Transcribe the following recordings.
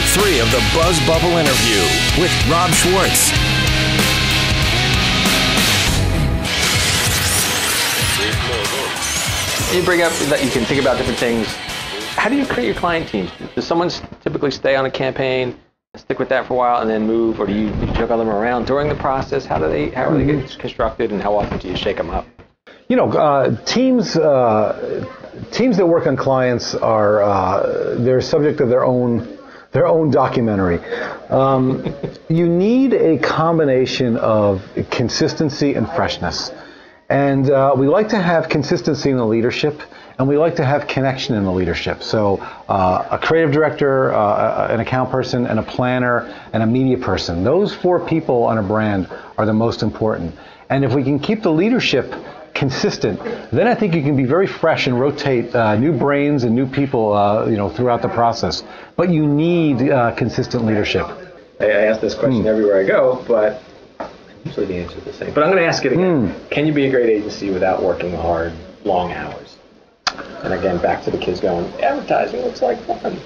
segment 3 of the Buzzbubble interview with Rob Schwartz. You bring up that you can think about different things. How do you create your client teams? Does someone typically stay on a campaign, stick with that for a while, and then move, or do you juggle them around during the process? How are they get constructed, and how often do you shake them up? You know, teams that work on clients are they're subject of their own documentary. You need a combination of consistency and freshness. And we like to have consistency in the leadership, and we like to have connection in the leadership. So a creative director, an account person, and a planner, and a media person. Those 4 people on a brand are the most important. And if we can keep the leadership consistent, then I think you can be very fresh and rotate new brains and new people throughout the process. But you need consistent leadership. I ask this question everywhere I go, but usually the answer is the same. But I'm going to ask it again. Can you be a great agency without working hard, long hours? And again, back to the kids going, advertising looks like fun.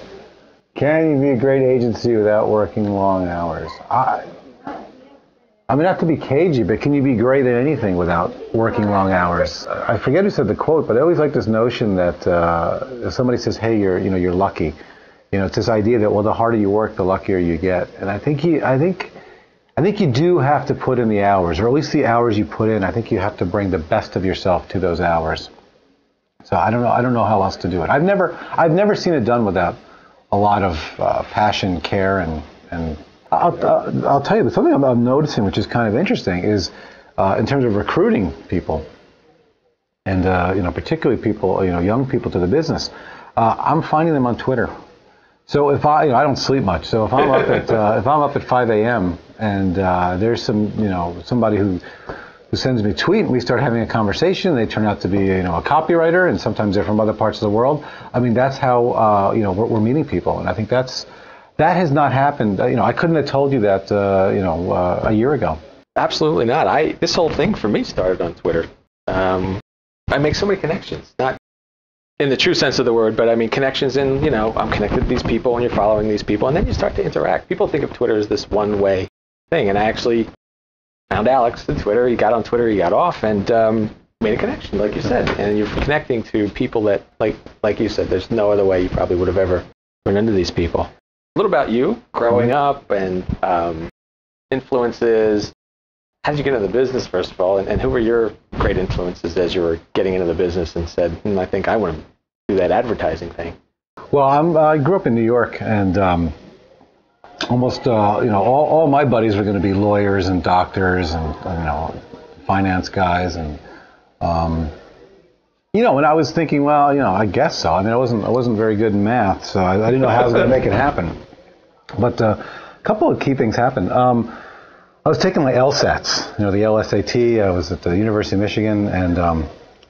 Can you be a great agency without working long hours? I mean, not to be cagey, but can you be great at anything without working long hours? I forget who said the quote, but I always like this notion that if somebody says, hey, you're lucky. You know, it's this idea that, well, the harder you work, the luckier you get. And I think you do have to put in the hours, or at least the hours you put in. I think you have to bring the best of yourself to those hours. So I don't know how else to do it. I've never seen it done without a lot of passion, care, and I'll tell you, something I'm noticing, which is kind of interesting, is in terms of recruiting people, and particularly people, young people to the business. I'm finding them on Twitter. So if I don't sleep much. So if I'm up at 5 a.m. and there's somebody who sends me a tweet, and we start having a conversation. They turn out to be a copywriter, and sometimes they're from other parts of the world. I mean, that's how we're meeting people, and I think that has not happened. I couldn't have told you that a year ago. Absolutely not. This whole thing for me started on Twitter. I make so many connections, not in the true sense of the word, but I mean connections in, I'm connected to these people and you're following these people, and then you start to interact. People think of Twitter as this one-way thing, and I actually found Alex on Twitter. He got on Twitter, he got off, and made a connection, like you said. And you're connecting to people that, like you said, there's no other way you probably would have ever run into these people. A little about you, growing up, and influences. How did you get into the business, first of all, and who were your great influences as you were getting into the business and said, I think I want to do that advertising thing? Well, I grew up in New York, and almost all my buddies were going to be lawyers and doctors and finance guys, and and I was thinking, well, I guess so. I mean, I wasn't very good in math, so I didn't know how I was going to make it happen. But a couple of key things happened. I was taking my LSATs, the LSAT. I was at the University of Michigan, and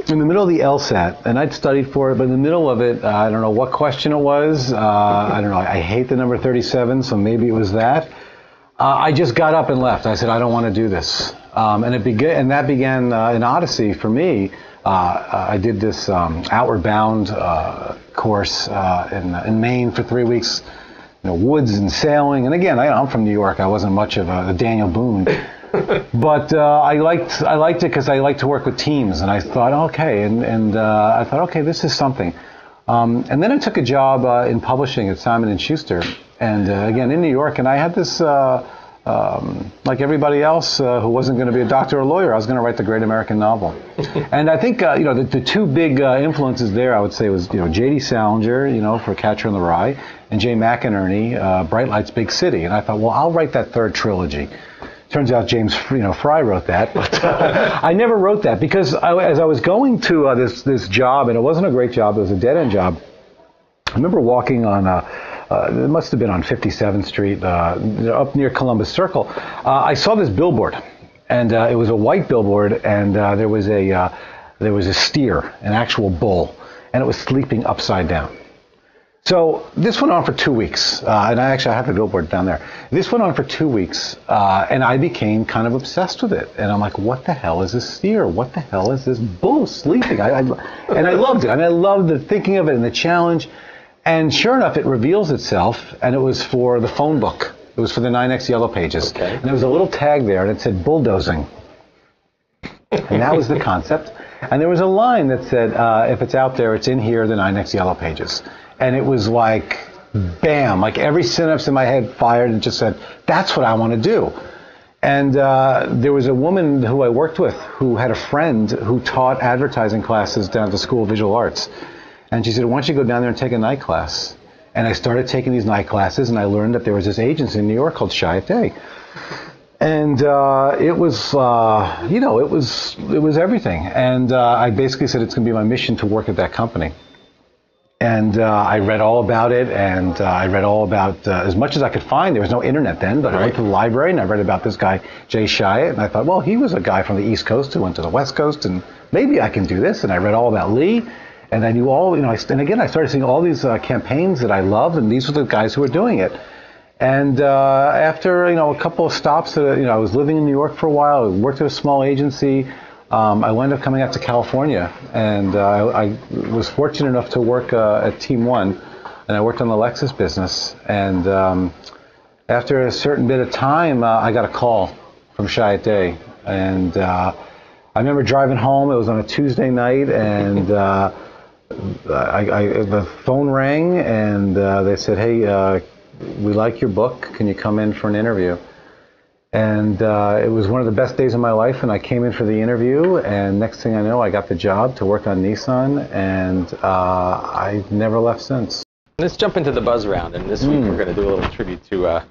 in the middle of the LSAT, and I'd studied for it, but in the middle of it, I don't know what question it was. I don't know. I hate the number 37, so maybe it was that. I just got up and left. I said, I don't want to do this. And that began an odyssey for me. I did this Outward Bound course in Maine for 3 weeks. Woods and sailing, and again, I'm from New York. I wasn't much of a Daniel Boone, but I liked it because I like to work with teams, and I thought, okay, this is something. And then I took a job in publishing at Simon & Schuster, and again in New York, and I had this, like everybody else who wasn't going to be a doctor or lawyer, I was going to write the great American novel. And I think the two big influences there, I would say, was J.D. Salinger, for Catcher in the Rye, and Jay McInerney, Bright Lights, Big City. And I thought, well, I'll write that third trilogy. Turns out James Fry wrote that, but I never wrote that because as I was going to this job, and it wasn't a great job, it was a dead-end job. I remember walking on it must have been on 57th Street, up near Columbus Circle. I saw this billboard, and it was a white billboard, and there was a steer, an actual bull, and it was sleeping upside down. So this went on for 2 weeks, and I have the billboard down there. This went on for 2 weeks, and I became kind of obsessed with it. And I'm like, what the hell is this steer? What the hell is this bull sleeping? And I loved it. I mean, I loved the thinking of it and the challenge. And sure enough, it reveals itself, and it was for the phone book. It was for the 9X Yellow Pages. Okay. And there was a little tag there, and it said bulldozing. And that was the concept. And there was a line that said, if it's out there, it's in here, the 9X Yellow Pages. And it was like, bam, like every synapse in my head fired and just said, that's what I want to do. And there was a woman who I worked with who had a friend who taught advertising classes down at the School of Visual Arts. And she said, why don't you go down there and take a night class? And I started taking these night classes, and I learned that there was this agency in New York called Chiat. And it was, it was everything. And I basically said it's going to be my mission to work at that company. And I read all about it, and I read all about as much as I could find. There was no internet then, but I went to the library, and I read about this guy, Jay Chiat, and I thought, well, he was a guy from the East Coast who went to the West Coast, and maybe I can do this. And I read all about Lee. And I knew all, and again, I started seeing all these campaigns that I loved, and these were the guys who were doing it. And after, a couple of stops, I was living in New York for a while. I worked at a small agency. I wound up coming out to California, and I was fortunate enough to work at Team One, and I worked on the Lexus business. And after a certain bit of time, I got a call from Chiat, and I remember driving home. It was on a Tuesday night, and the phone rang, and they said, hey, we like your book. Can you come in for an interview? And it was one of the best days of my life, and I came in for the interview, and next thing I know, I got the job to work on Nissan, and I never left since. Let's jump into the buzz round, and this week we're going to do a little tribute to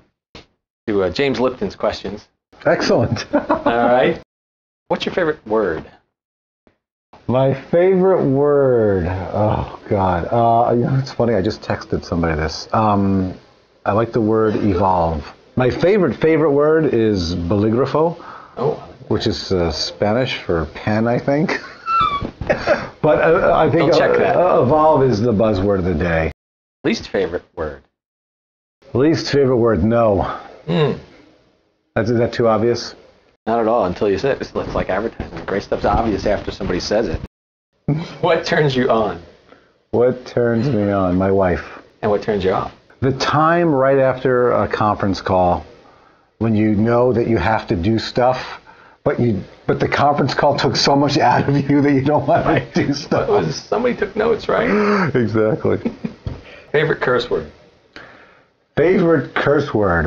James Lipton's questions. Excellent. All right. What's your favorite word? My favorite word, oh God, it's funny, I just texted somebody this. I like the word evolve. My favorite word is boligrafo, which is Spanish for pen, I think. But I think evolve is the buzzword of the day. Least favorite word? Least favorite word, no. Is that too obvious? Not at all, until you say it. It's like advertising. Great stuff's obvious after somebody says it. What turns you on? What turns me on? My wife. And what turns you off? The time right after a conference call when you know that you have to do stuff, but the conference call took so much out of you that you don't want to do stuff. Somebody took notes, right? Exactly. Favorite curse word? Favorite curse word?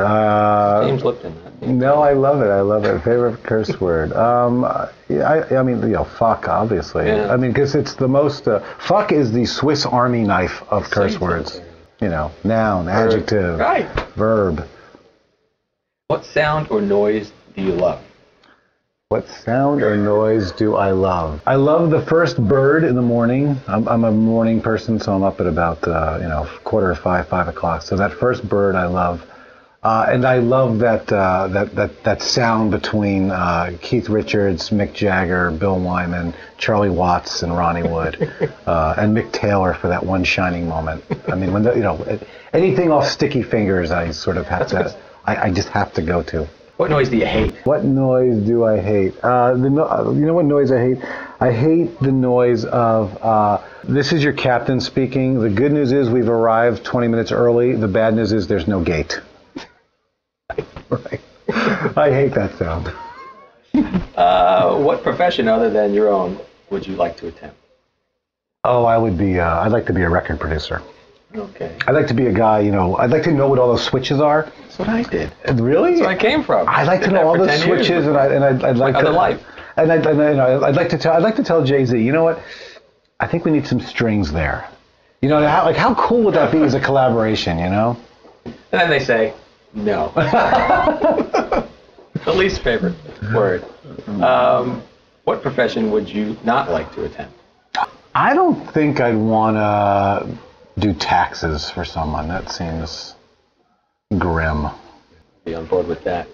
James Lipton. No, I love it. Favorite curse word? I mean, fuck, obviously. Yeah. I mean, because it's the most. Fuck is the Swiss Army knife of curse words. Noun, adjective, verb. What sound or noise do you love? What sound or noise do I love? I love the first bird in the morning. I'm a morning person, so I'm up at about 4:45, 5 o'clock. So that first bird I love, and I love that sound between Keith Richards, Mick Jagger, Bill Wyman, Charlie Watts, and Ronnie Wood, and Mick Taylor for that one shining moment. I mean, when anything off Sticky Fingers, I sort of have to. I just have to go to. What noise do you hate? What noise do I hate? You know what noise I hate? I hate the noise of, this is your captain speaking. The good news is we've arrived 20 minutes early. The bad news is there's no gate. Right. I hate that sound. What profession other than your own would you like to attempt? Oh, I'd like to be a record producer. Okay. I'd like to be a guy, I'd like to know what all those switches are. That's what I did. Really? That's where I came from. I'd like to know all the switches, and I'd like to. Life. And I'd like to tell Jay-Z, you know what? I think we need some strings there. How cool would that be as a collaboration? And then they say no. The least favorite word. What profession would you not like to attempt? I don't think I'd want to do taxes for someone. That seems grim. Be on board with that.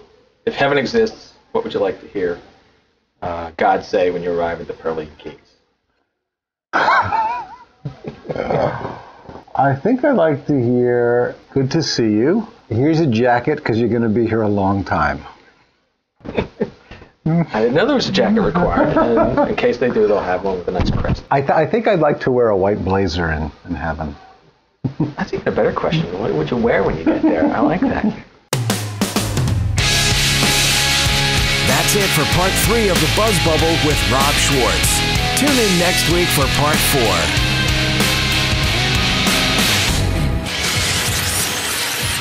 If heaven exists, what would you like to hear God say when you arrive at the pearly gates? I think I'd like to hear, good to see you. Here's a jacket because you're going to be here a long time. I didn't know there was a jacket required. And in case they do, they'll have one with a nice crest. I think I'd like to wear a white blazer in heaven. That's even a better question. What would you wear when you get there? I like that. That's it for part 3 of the Buzzbubble with Rob Schwartz. Tune in next week for part 4.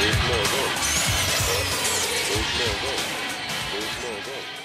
There's no go.